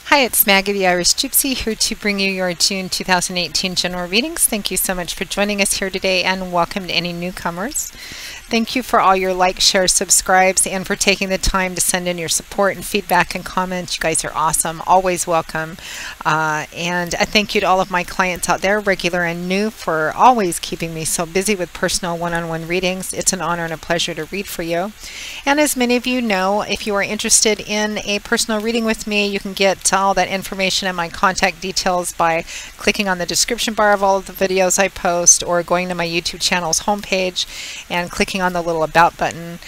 Hi, it's Maggie the Irish Gypsy here to bring you your June 2018 general readings. Thank you so much for joining us here today and welcome to any newcomers. Thank you for all your likes, shares, subscribes, and for taking the time to send in your support and feedback and comments. You guys are awesome, always welcome. And a thank you to all of my clients out there, regular and new, for always keeping me so busy with personal one-on-one readings. It's an honor and a pleasure to read for you. And as many of you know, if you are interested in a personal reading with me, you can get all that information and my contact details by clicking on the description bar of all of the videos I post or going to my YouTube channel's homepage and clicking on the little about button.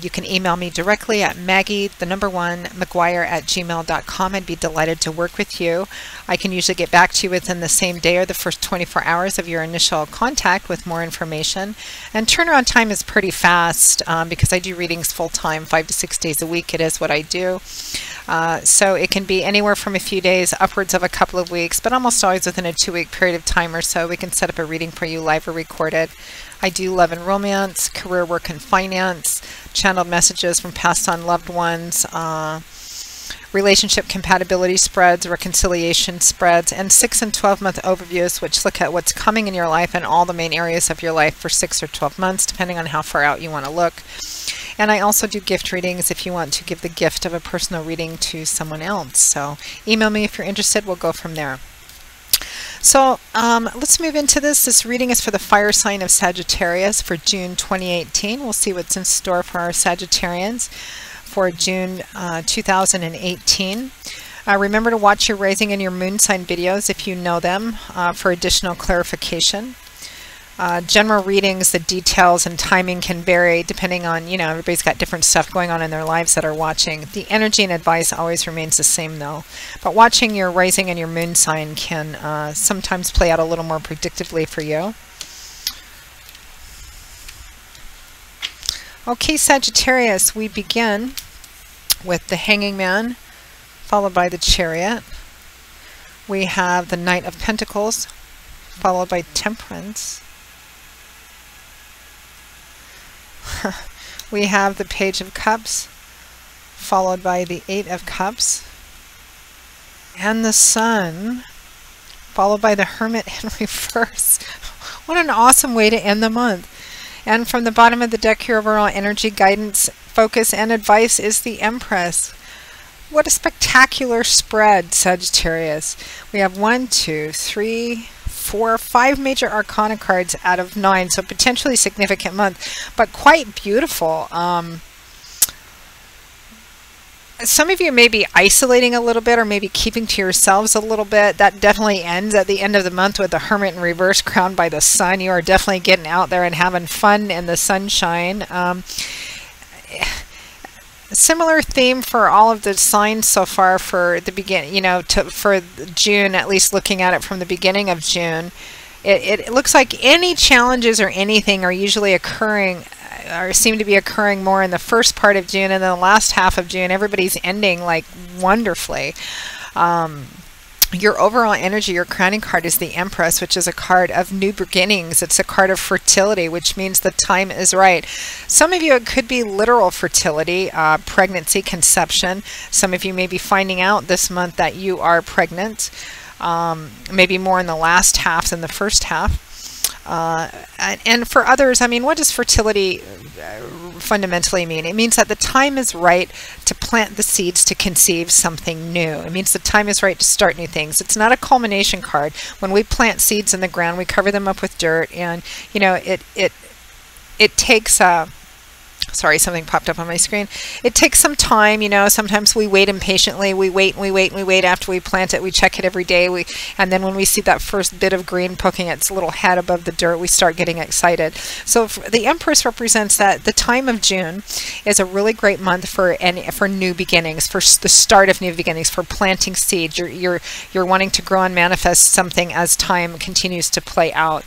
You can email me directly at maggie_mcguire@gmail.com. I'd be delighted to work with you. I can usually get back to you within the same day or the first 24 hours of your initial contact with more information. And turnaround time is pretty fast because I do readings full-time, 5 to 6 days a week. It is what I do. So it can be anywhere from a few days upwards of a couple of weeks, but almost always within a 2-week period of time or so we can set up a reading for you live or recorded. I do love and romance, career, work, and finance, channeled messages from passed on loved ones, relationship compatibility spreads, reconciliation spreads, and 6 and 12-month overviews, which look at what's coming in your life and all the main areas of your life for 6 or 12 months, depending on how far out you want to look. And I also do gift readings if you want to give the gift of a personal reading to someone else. So email me if you're interested. We'll go from there. So let's move into this. This reading is for the fire sign of Sagittarius for June 2018. We'll see what's in store for our Sagittarians for June 2018. Remember to watch your rising and your moon sign videos if you know them for additional clarification. General readings, the details and timing can vary depending on, everybody's got different stuff going on in their lives that are watching. The energy and advice always remains the same though. But watching your rising and your moon sign can sometimes play out a little more predictively for you. Okay, Sagittarius, we begin with the Hanging Man, followed by the Chariot. We have the Knight of Pentacles, followed by Temperance. We have the Page of Cups, followed by the 8 of Cups, and the Sun, followed by the Hermit in reverse. What an awesome way to end the month. And from the bottom of the deck, your overall energy, guidance, focus, and advice is the Empress. What a spectacular spread, Sagittarius. We have 1, 2, 3, 4, 5 major arcana cards out of 9, so potentially significant month, but quite beautiful. Some of you may be isolating a little bit or maybe keeping to yourselves a little bit. That definitely ends at the end of the month with the Hermit in reverse crowned by the Sun. You are definitely getting out there and having fun in the sunshine. Similar theme for all of the signs so far for the beginning, for June, at least looking at it from the beginning of June. It looks like any challenges or anything are usually occurring or seem to be occurring more in the first part of June, and then the last half of June everybody's ending like wonderfully. Your overall energy, your crowning card is the Empress, which is a card of new beginnings. It's a card of fertility, which means the time is right. Some of you, it could be literal fertility, pregnancy, conception. Some of you may be finding out this month that you are pregnant, maybe more in the last half than the first half. And for others, what does fertility fundamentally mean? It means that the time is right to plant the seeds to conceive something new. It means the time is right to start new things. It's not a culmination card. When we plant seeds in the ground, we cover them up with dirt, and it takes sorry, something popped up on my screen. It takes some time, sometimes we wait impatiently. We wait and we wait and we wait after we plant it. We check it every day. And then when we see that first bit of green poking its little head above the dirt, we start getting excited. So the Empress represents that the time of June is a really great month for new beginnings, for the start of new beginnings, for planting seeds. You're wanting to grow and manifest something as time continues to play out.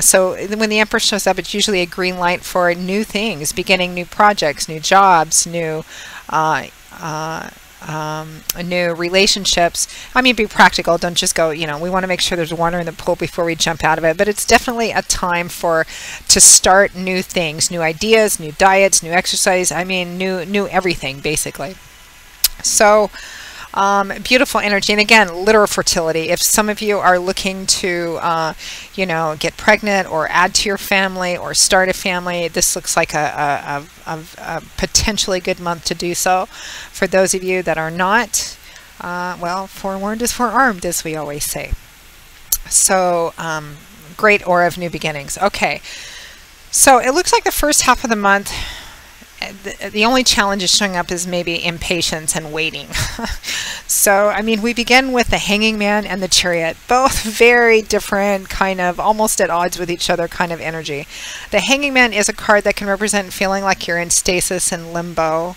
So when the Empress shows up, it's usually a green light for new things, beginning new projects, new jobs, new relationships. Be practical. Don't just go, we want to make sure there's water in the pool before we jump out of it. But it's definitely a time to start new things, new ideas, new diets, new exercise. New everything, basically. So Beautiful energy. And again, literal fertility. If some of you are looking to, you know, get pregnant or add to your family or start a family, this looks like a potentially good month to do so. For those of you that are not, well, forewarned is forearmed, as we always say. So, great aura of new beginnings. Okay. So it looks like the first half of the month, the only challenge is showing up is maybe impatience and waiting. So, I mean, we begin with the Hanging Man and the Chariot, both very different, kind of almost at odds with each other kind of energy. The Hanging Man is a card that can represent feeling like you're in stasis and limbo.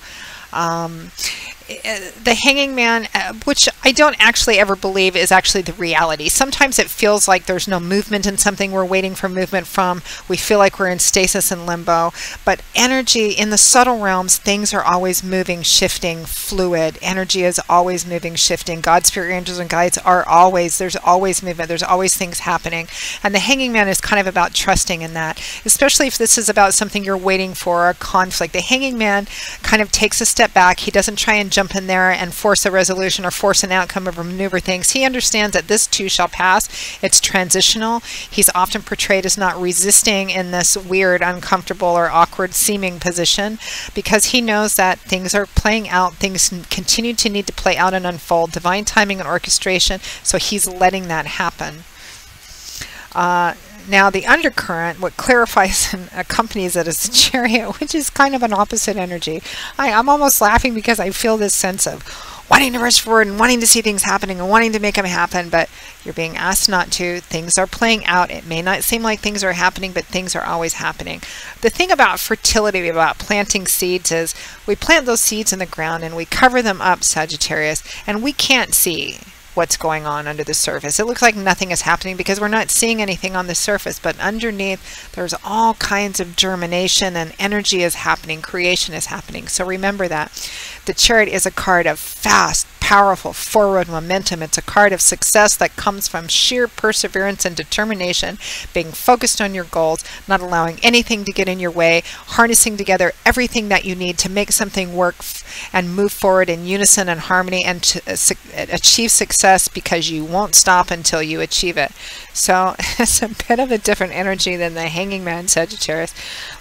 The Hanging Man, which I don't actually ever believe is actually the reality. Sometimes it feels like there's no movement in something we're waiting for movement from. We feel like we're in stasis and limbo. But energy, in the subtle realms, things are always moving, shifting, fluid. Energy is always moving, shifting. God, spirit, angels, and guides are always, there's always movement. There's always things happening. And the Hanging Man is kind of about trusting in that, especially if this is about something you're waiting for, a conflict. The Hanging Man kind of takes a step back. He doesn't try and jump in there and force a resolution or force an outcome or maneuver things. He understands that this too shall pass. It's transitional. He's often portrayed as not resisting in this weird, uncomfortable, or awkward seeming position, because he knows that things are playing out. Things continue to need to play out and unfold. Divine timing and orchestration. So he's letting that happen. Now, the undercurrent, what clarifies and accompanies it is the Chariot, which is kind of an opposite energy. I'm almost laughing because I feel this sense of wanting to rush forward and wanting to see things happening and wanting to make them happen, but you're being asked not to. Things are playing out. It may not seem like things are happening, but things are always happening. The thing about fertility, about planting seeds, is we plant those seeds in the ground and we cover them up, Sagittarius, and we can't see what's going on under the surface. It looks like nothing is happening because we're not seeing anything on the surface, but underneath there's all kinds of germination and energy is happening, creation is happening. So remember that. The Chariot is a card of fast, powerful, forward momentum. It's a card of success that comes from sheer perseverance and determination, being focused on your goals, not allowing anything to get in your way, harnessing together everything that you need to make something work and move forward in unison and harmony, and to achieve success, because you won't stop until you achieve it. So it's a bit of a different energy than the Hanging Man, Sagittarius.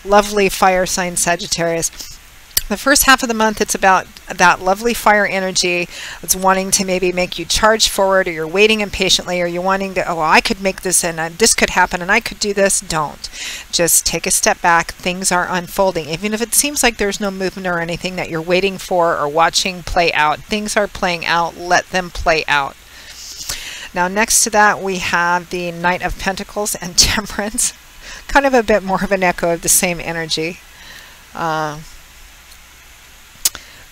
Lovely fire sign, Sagittarius. The first half of the month, it's about that lovely fire energy. It's wanting to maybe make you charge forward, or you're waiting impatiently, or you're wanting to, oh, well, I could make this and this could happen and I could do this. Don't. Just take a step back. Things are unfolding. Even if it seems like there's no movement or anything that you're waiting for or watching play out, things are playing out. Let them play out. Now, next to that, we have the Knight of Pentacles and Temperance. Kind of a bit more of an echo of the same energy.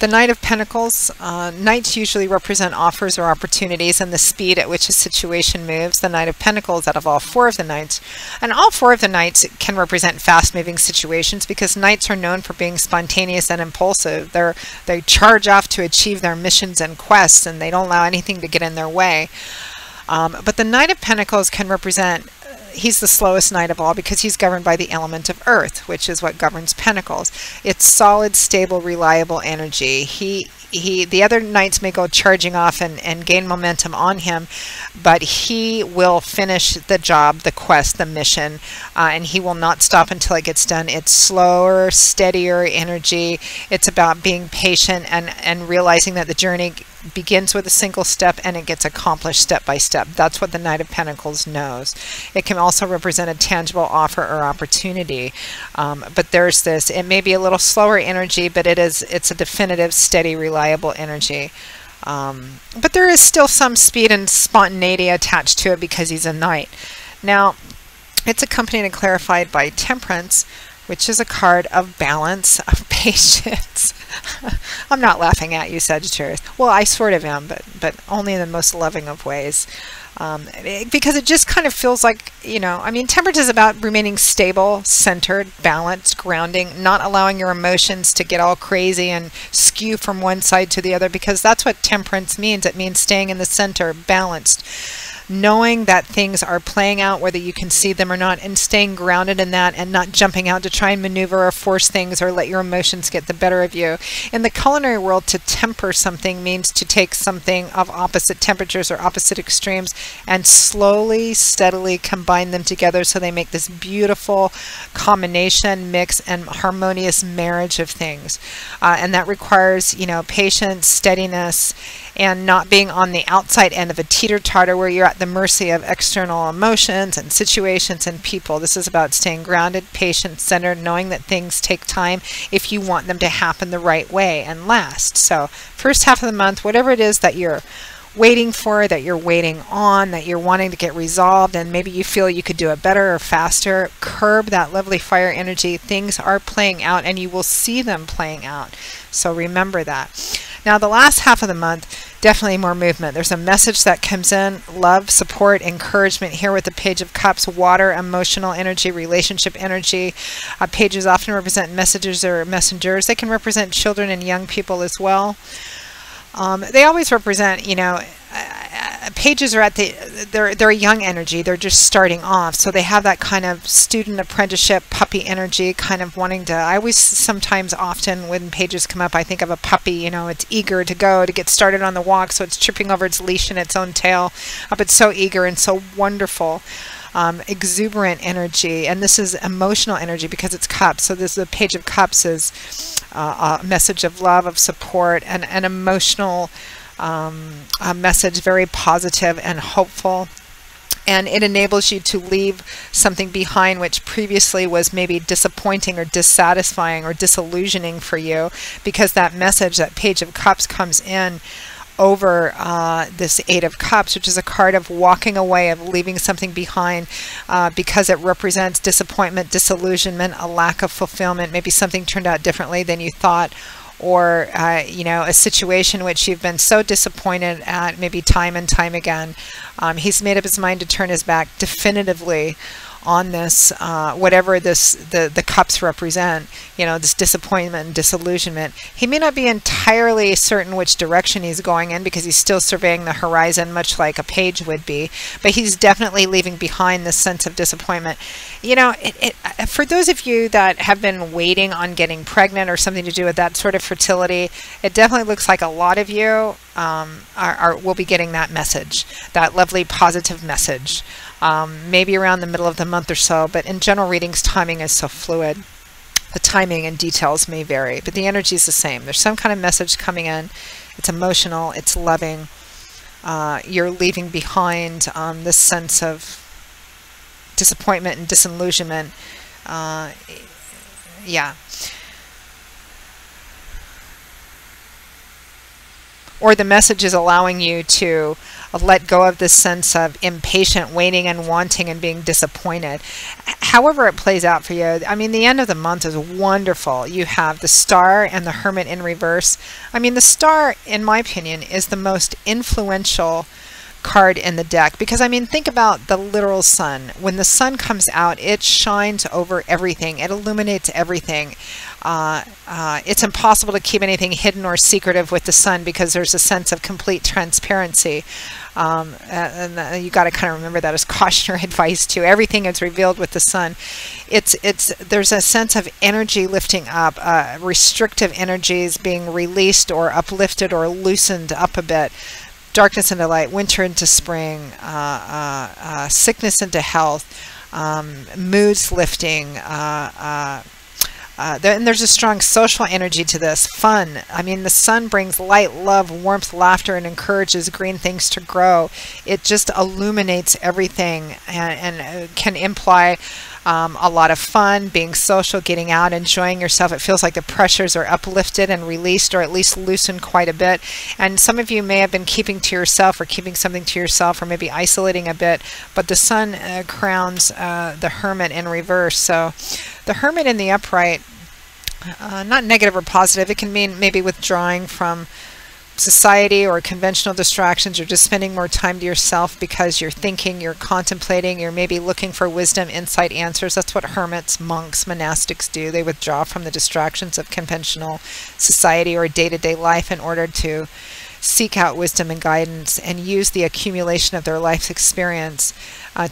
The Knight of Pentacles, Knights usually represent offers or opportunities and the speed at which a situation moves. The Knight of Pentacles, out of all four of the Knights, and all four of the Knights can represent fast-moving situations, because Knights are known for being spontaneous and impulsive. They charge off to achieve their missions and quests, and they don't allow anything to get in their way. But the Knight of Pentacles can represent, he's the slowest knight of all because he's governed by the element of earth, which is what governs Pentacles. It's solid, stable, reliable energy. The other knights may go charging off and gain momentum on him, but he will finish the job, the quest, the mission, and he will not stop until it gets done. It's slower, steadier energy. It's about being patient and realizing that the journey begins with a single step and it gets accomplished step by step. That's what the Knight of Pentacles knows. It can also represent a tangible offer or opportunity, but there's this, it may be a little slower energy, but it's a definitive, steady, reliable energy. But there is still some speed and spontaneity attached to it because he's a knight. Now, it's accompanied and clarified by Temperance, which is a card of balance, of patience. I'm not laughing at you, Sagittarius. Well, I sort of am, but only in the most loving of ways. because it just kind of feels like, you know, I mean, temperance is about remaining stable, centered, balanced, grounding, not allowing your emotions to get all crazy and skew from one side to the other, because that's what temperance means. It means staying in the center, balanced, knowing that things are playing out whether you can see them or not, and staying grounded in that and not jumping out to try and maneuver or force things or let your emotions get the better of you. In the culinary world, to temper something means to take something of opposite temperatures or opposite extremes and slowly, steadily combine them together so they make this beautiful combination, mix, and harmonious marriage of things. And that requires, you know, patience, steadiness, and not being on the outside end of a teeter-totter where you're at the mercy of external emotions and situations and people. This is about staying grounded, patient, centered, knowing that things take time if you want them to happen the right way and last. So first half of the month, whatever it is that you're waiting for, that you're waiting on, that you're wanting to get resolved, and maybe you feel you could do it better or faster, curb that lovely fire energy. Things are playing out and you will see them playing out. So remember that. Now the last half of the month, definitely more movement. There's a message that comes in, love, support, encouragement here with the Page of Cups, water, emotional energy, relationship energy. Pages often represent messages or messengers. They can represent children and young people as well. They always represent, you know, pages are at they're a young energy. They're just starting off. So they have that kind of student apprenticeship puppy energy, kind of wanting to, I always sometimes often when pages come up, I think of a puppy, you know, it's eager to go, to get started on the walk. So it's tripping over its leash and its own tail. But it's so eager and so wonderful. Exuberant energy, and this is emotional energy because it's cups. So this, the Page of Cups is a message of love, of support, and an emotional a message, very positive and hopeful. And it enables you to leave something behind which previously was maybe disappointing or dissatisfying or disillusioning for you, because that message, that Page of Cups, comes in over this Eight of Cups, which is a card of walking away, of leaving something behind, because it represents disappointment, disillusionment, a lack of fulfillment. Maybe something turned out differently than you thought, or you know, a situation which you've been so disappointed at, maybe time and time again. He's made up his mind to turn his back definitively on this, whatever this the cups represent, you know, this disappointment and disillusionment. He may not be entirely certain which direction he's going in because he's still surveying the horizon, much like a page would be, but he's definitely leaving behind this sense of disappointment. You know, for those of you that have been waiting on getting pregnant or something to do with that sort of fertility, it definitely looks like a lot of you will be getting that message, that lovely positive message. Maybe around the middle of the month or so, but in general readings, timing is so fluid. The timing and details may vary, but the energy is the same. There's some kind of message coming in. It's emotional, it's loving. You're leaving behind this sense of disappointment and disillusionment. Yeah. Or the message is allowing you to let go of this sense of impatient waiting and wanting and being disappointed. However it plays out for you, I mean, the end of the month is wonderful. You have the Star and the Hermit in reverse. I mean, the Star, in my opinion, is the most influential card in the deck, because I mean, think about the literal sun. When the sun comes out, it shines over everything. It illuminates everything. It's impossible to keep anything hidden or secretive with the sun because there's a sense of complete transparency. And you got to kind of remember that as cautionary advice too. Everything is revealed with the sun. There's a sense of energy lifting up, restrictive energies being released or uplifted or loosened up a bit. Darkness into light, winter into spring, sickness into health, moods lifting, and there's a strong social energy to this. Fun. I mean, the sun brings light, love, warmth, laughter, and encourages green things to grow. It just illuminates everything and can imply a lot of fun, being social, getting out, enjoying yourself. It feels like the pressures are uplifted and released, or at least loosened quite a bit. And some of you may have been keeping to yourself or keeping something to yourself, or maybe isolating a bit, but the sun crowns the Hermit in reverse. So the Hermit in the upright, not negative or positive. It can mean maybe withdrawing from society or conventional distractions, or just spending more time to yourself because you're thinking, you're contemplating, you're maybe looking for wisdom, insight, answers. That's what hermits, monks, monastics do. They withdraw from the distractions of conventional society or day-to-day life in order to seek out wisdom and guidance and use the accumulation of their life's experience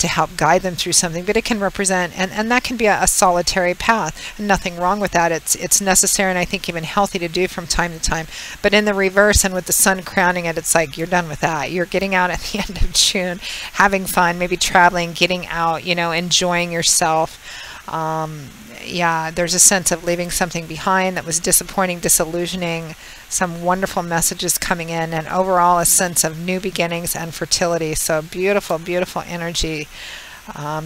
to help guide them through something. But it can represent, and that can be a solitary path. Nothing wrong with that. It's necessary, and I think even healthy to do from time to time. But in the reverse, and with the sun crowning it, it's like you're done with that. You're getting out at the end of June, having fun, maybe traveling, getting out, you know, enjoying yourself. Yeah, there's a sense of leaving something behind that was disappointing, disillusioning, some wonderful messages coming in, and overall a sense of new beginnings and fertility. So beautiful, beautiful energy,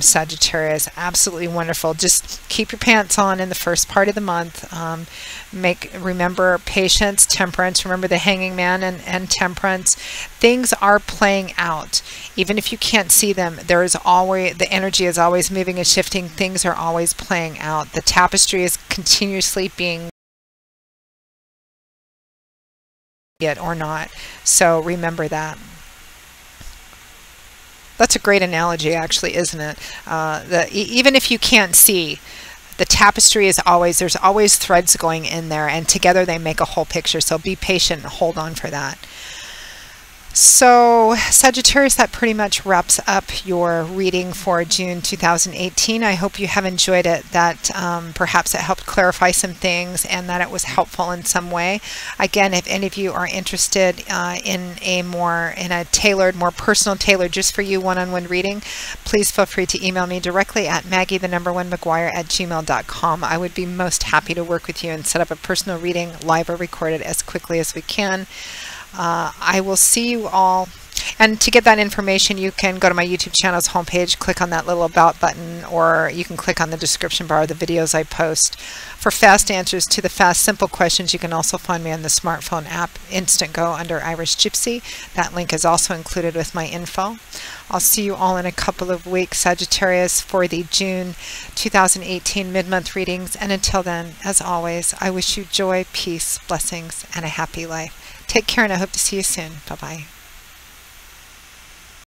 Sagittarius. Absolutely wonderful. Just keep your pants on in the first part of the month. Remember patience, temperance. Remember the Hanging Man and temperance. Things are playing out. Even if you can't see them, there is always, the energy is always moving and shifting. Things are always playing out. The tapestry is continuously being it or not. So remember that. That's a great analogy, actually, isn't it? Even if you can't see, the tapestry is always, there's always threads going in there, and together they make a whole picture. So be patient and hold on for that. So Sagittarius, that pretty much wraps up your reading for June 2018. I hope you have enjoyed it, that perhaps it helped clarify some things and that it was helpful in some way. Again, if any of you are interested in a tailored, more personal, tailored just for you one-on-one reading, please feel free to email me directly at Maggie1McGuire@gmail.com. I would be most happy to work with you and set up a personal reading, live or recorded, as quickly as we can. I will see you all, and to get that information you can go to my YouTube channel's homepage, click on that little about button, or you can click on the description bar of the videos I post. For fast answers to the fast simple questions, you can also find me on the smartphone app Instantgo under Irish Gypsy. That link is also included with my info. I'll see you all in a couple of weeks, Sagittarius, for the June 2018 mid-month readings, and until then, as always, I wish you joy, peace, blessings, and a happy life. Take care, and I hope to see you soon. Bye-bye.